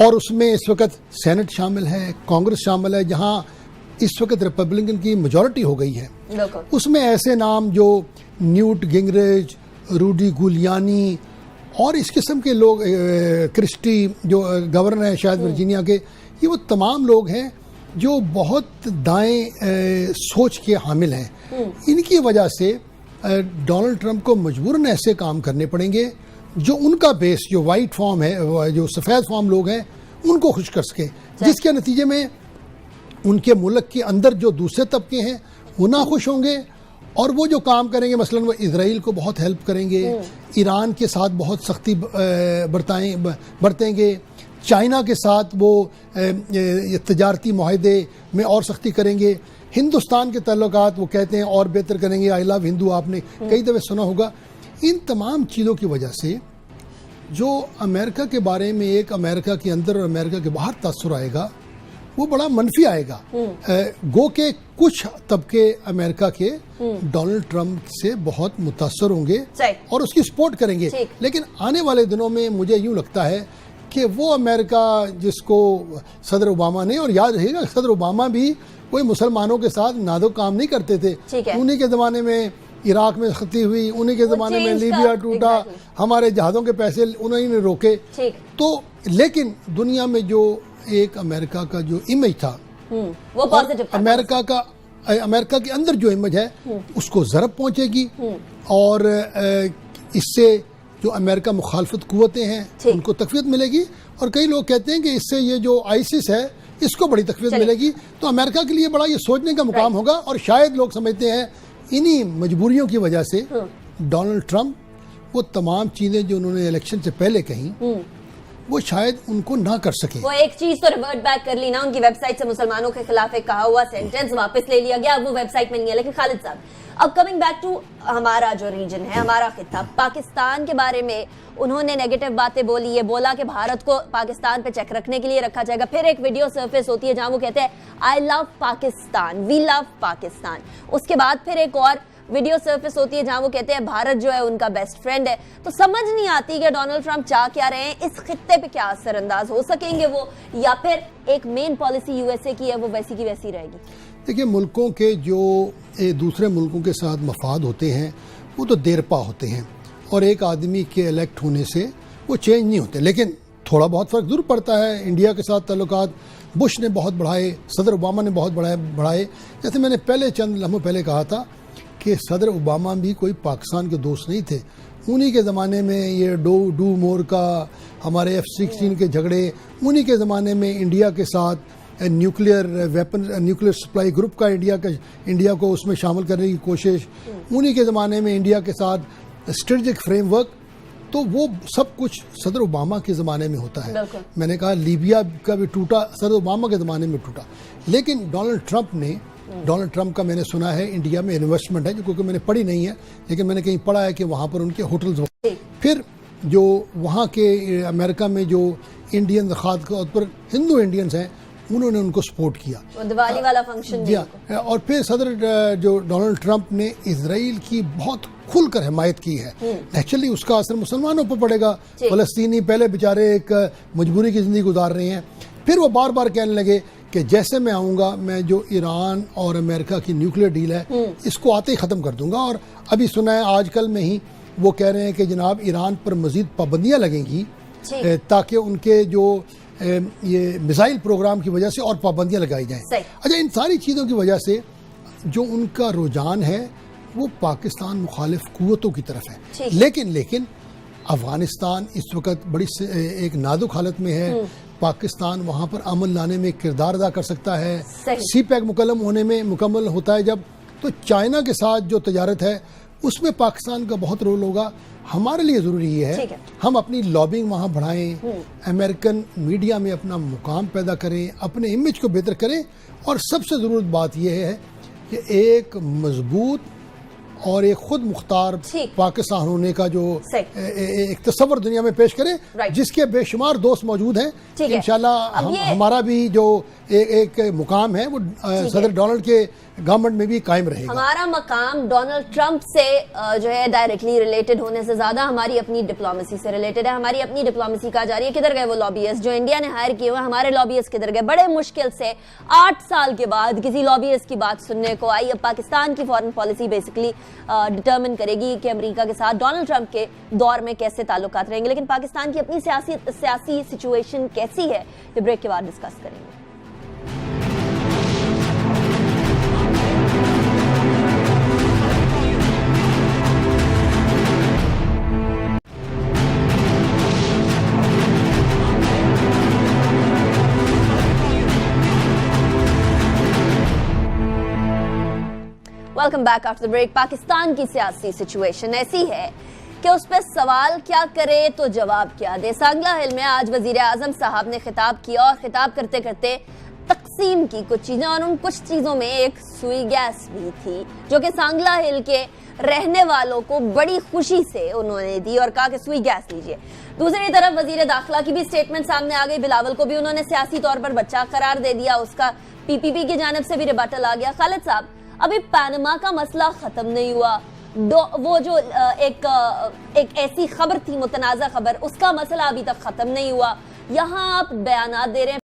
اور اس میں اس وقت سینٹ شامل ہے, کانگریس شامل ہے, جہاں اس وقت ریپبلکن کی میجورٹی ہو گئی ہے. اس میں ایسے نام جو نیوٹ گنگریچ, روڈی گولیانی اور اس قسم کے لوگ, کرسٹی جو گورنر ہیں شاید ورجینیا کے, یہ وہ تمام لوگ ہیں جو بہت دائیں سوچ کے حامل ہیں. ان کی وجہ سے ڈونلڈ ٹرمپ کو مجبوراً ایسے کام کرنے پڑیں گے جو ان کا بیس, جو وائٹ فارم ہے, جو سفید فارم لوگ ہیں, ان کو خوش کر سکے, جس کے نتیجے میں ان کے ملک کے اندر جو دوسرے طبقے ہیں وہ ناخوش ہوں گے, اور وہ جو کام کریں گے مثلاً وہ اسرائیل کو بہت ہیلپ کریں گے, ایران کے ساتھ بہت سختی برتیں گے, چائنا کے ساتھ وہ تجارتی معاہدے میں اور سختی کریں گے, ہندوستان کے تعلقات وہ کہتے ہیں اور بہتر کریں گے, آئی لو ہندو آپ نے کئی دفعہ سنا ہوگا. ان تمام چیزوں کی وجہ سے جو امریکہ کے بارے میں ایک امریکہ کے اندر اور امریکہ کے باہر تاثر آئے گا وہ بڑا منفی آئے گا. گو کہ کچھ طبقے امریکہ کے ڈونلڈ ٹرمپ سے بہت متاثر ہوں گے اور اس کی سپورٹ کریں گے, لیکن آنے والے دنوں میں مجھے یوں لگتا ہے کہ وہ امریکہ جس کو صدر اوباما نے, اور یاد رہے گا صدر اوباما بھی کوئی مسلمانوں کے ساتھ نادو کام نہیں کرتے تھے, انہی کے زمانے میں عراق میں سختی ہوئی, انہی کے زمانے میں لیبیا ٹوٹا, ہمارے جہازوں کے پیسے انہی نے روکے. تو لیکن دنیا میں جو ایک امریکہ کا جو امیج تھا, وہ امریکہ کے اندر جو امیج ہے اس کو ضرب پہنچے گی, اور اس سے جو امریکہ مخالفت قوتیں ہیں ان کو تقویت ملے گی, اور کئی لوگ کہتے ہیں کہ اس سے یہ جو آئیسس ہے اس کو بڑی تقویت ملے گی. تو امریکہ کے لیے بڑا یہ سوچنے کا مقام ہوگا, اور شاید لوگ سمجھتے ہیں انہی مجبوریوں کی وجہ سے ڈونلڈ ٹرمپ وہ تمام چیزیں جو انہوں نے الیکشن سے پہلے کہیں وہ شاید ان کو نہ کر سکیں. وہ ایک چیز تو ریورٹ بیک کر لی نا, ان کی ویب سائٹ سے مسلمانوں کے خلاف ایک کہا ہوا سینٹنس واپس لے لیا گیا, وہ ویب سائٹ میں نہیں ہے. لیکن خالد صاحب, اب کمنگ بیک ٹو ہمارا جو ریجن ہے, ہمارا خطہ, پاکستان کے بارے میں انہوں نے نیگیٹو باتیں بولی, یہ بولا کہ بھارت کو پاکستان پہ چیک رکھنے کے لیے رکھا جائے گا. پھر ایک ویڈیو سرفیس ہوتی ہے جہاں وہ کہتے ہیں آئی لو پاکستان, وی لو پاکستان. اس کے بعد پھر ایک اور ویڈیو سرفیس ہوتی ہے جہاں وہ کہتے ہیں بھارت جو ہے ان کا بیسٹ فرینڈ ہے. تو سمجھ نہیں آتی کہ ڈونلڈ ٹرمپ چاہ کیا رہے ہیں, اس خطے پہ کیا اثر انداز ہو سکیں گے وہ, یا پھر ایک مین پالیسی یو ایس اے کی ہے وہ ویسی کی ویسی رہے گی. دیکھیں, ملکوں کے جو دوسرے ملکوں کے ساتھ مفاد ہوتے ہیں وہ تو دیر پا ہوتے ہیں, اور ایک آدمی کے الیکٹ ہونے سے وہ چینج نہیں ہوتے, لیکن تھوڑا بہت فرق ضرور پڑتا ہے. انڈیا کے ساتھ تعلقات بش نے بہت بڑھائے, صدر اوباما نے بہت بڑھائے. جیسے میں نے پہلے چند لمحوں پہلے کہا تھا کہ صدر اوباما بھی کوئی پاکستان کے دوست نہیں تھے. انہی کے زمانے میں یہ ڈو مور کا, ہمارے F-16 کے جھگڑے, انہی کے زمانے میں انڈیا کے ساتھ nuclear weapon, nuclear supply group کا انڈیا کو اس میں شامل کرنے کی کوشش, انہی کے زمانے میں انڈیا کے ساتھ اسٹریٹجک فریم ورک. تو وہ سب کچھ صدر اوباما کے زمانے میں ہوتا ہے. میں نے کہا لیبیا کا بھی ٹوٹا صدر اوباما کے زمانے میں ٹوٹا. لیکن ڈونلڈ ٹرمپ کا میں نے سنا ہے انڈیا میں انویسٹمنٹ ہے, جو کیونکہ میں نے پڑھی نہیں ہے, لیکن میں نے کہیں پڑھا ہے کہ وہاں پر ان کے ہوٹلز, پھر جو وہاں کے امریکہ میں جو انڈین خاص طور پر ہندو انڈینز ہیں انہوں نے ان کو سپورٹ کیا, دیوالی والا فنکشن. اور پھر صدر جو ڈونلڈ ٹرمپ نے اسرائیل کی بہت کھل کر حمایت کی ہے. نیچرلی اس کا اثر مسلمانوں پر پڑے گا. فلسطینی پہلے بیچارے ایک مجبوری کی زندگی گزار رہے ہیں, پھر وہ بار بار کہنے لگے کہ جیسے میں آؤں گا میں جو ایران اور امریکہ کی نیوکلیئر ڈیل ہے اس کو آتے ہی ختم کر دوں گا. اور ابھی سنا ہے آج کل میں ہی وہ کہہ رہے ہیں کہ جناب ایران پر مزید پابندیاں لگیں گی تاکہ ان کے جو یہ میزائل پروگرام کی وجہ سے اور پابندیاں لگائی جائیں. اچھا, ان ساری چیزوں کی وجہ سے جو ان کا رجحان ہے وہ پاکستان مخالف قوتوں کی طرف ہے. لیکن افغانستان اس وقت بڑی ایک نازک حالت میں ہے. پاکستان وہاں پر امن لانے میں کردار ادا کر سکتا ہے. سی پیک مکمل ہوتا ہے جب, تو چائنا کے ساتھ جو تجارت ہے اس میں پاکستان کا بہت رول ہوگا. ہمارے لیے ضروری یہ ہے ہم اپنی لابنگ وہاں بڑھائیں, امریکن میڈیا میں اپنا مقام پیدا کریں, اپنے امیج کو بہتر کریں, اور سب سے ضرورت بات یہ ہے کہ ایک مضبوط اور ایک خود مختار پاکستان ہونے کا جو ایک تصور دنیا میں پیش کریں, جس کے بے شمار دوست موجود ہیں. انشاءاللہ ہمارا بھی جو ایک مقام ہے وہ صدر ڈونلڈ کے گورنمنٹ میں بھی قائم رہے گا. ہمارا مقام ڈونلڈ ٹرمپ سے جو ہے ڈائریکٹلی ریلیٹڈ ہونے سے زیادہ ہماری اپنی ڈپلومیسی سے ریلیٹڈ ہے. ہماری اپنی ڈپلومیسی کہا جا رہی ہے کدھر گئے وہ لابیس جو انڈیا نے ہائر کیے ہوئے, ہمارے لابیس کدھر گئے؟ بڑے مشکل سے 8 سال کے بعد کسی لابیس کی بات سننے کو آئی. اب پاکستان کی فارن پالیسی بیسکلی ڈٹرمن کرے گی کہ امریکہ کے ساتھ ڈونلڈ ٹرمپ کے دور میں کیسے تعلقات رہیں گے. لیکن پاکستان کی اپنی سیاسی سچویشن کیسی ہے یہ بریک کے بعد ڈسکس کریں گے. Welcome back after the break. Pakistan کی سیاسی سچویشن ایسی ہے کہ اس پہ سوال کیا کرے تو جواب کیا دے. سانگلا ہل میں آج وزیر اعظم صاحب نے خطاب کیا اور خطاب کرتے کرتے تقسیم کی کچھ چیزیں, اور ان کچھ چیزوں میں ایک سوئی گیس بھی تھی جو کہ سانگلا ہل کے رہنے والوں کو بڑی خوشی سے انہوں نے دی اور کہا کہ سوئی گیس لیجئے. دوسری طرف وزیر داخلہ کی بھی سٹیٹمنٹ سامنے آ گئی. بلاول کو بھی انہوں نے سیاسی طور پر بچہ قرار دے دیا, اس کا پی پی پی کی جانب سے بھی ریبٹل آ گیا. خالد صاحب, ابھی پاناما کا مسئلہ ختم نہیں ہوا, وہ جو ایک ایسی خبر تھی متنازع خبر, اس کا مسئلہ ابھی تک ختم نہیں ہوا. یہاں آپ بیانات دے رہے ہیں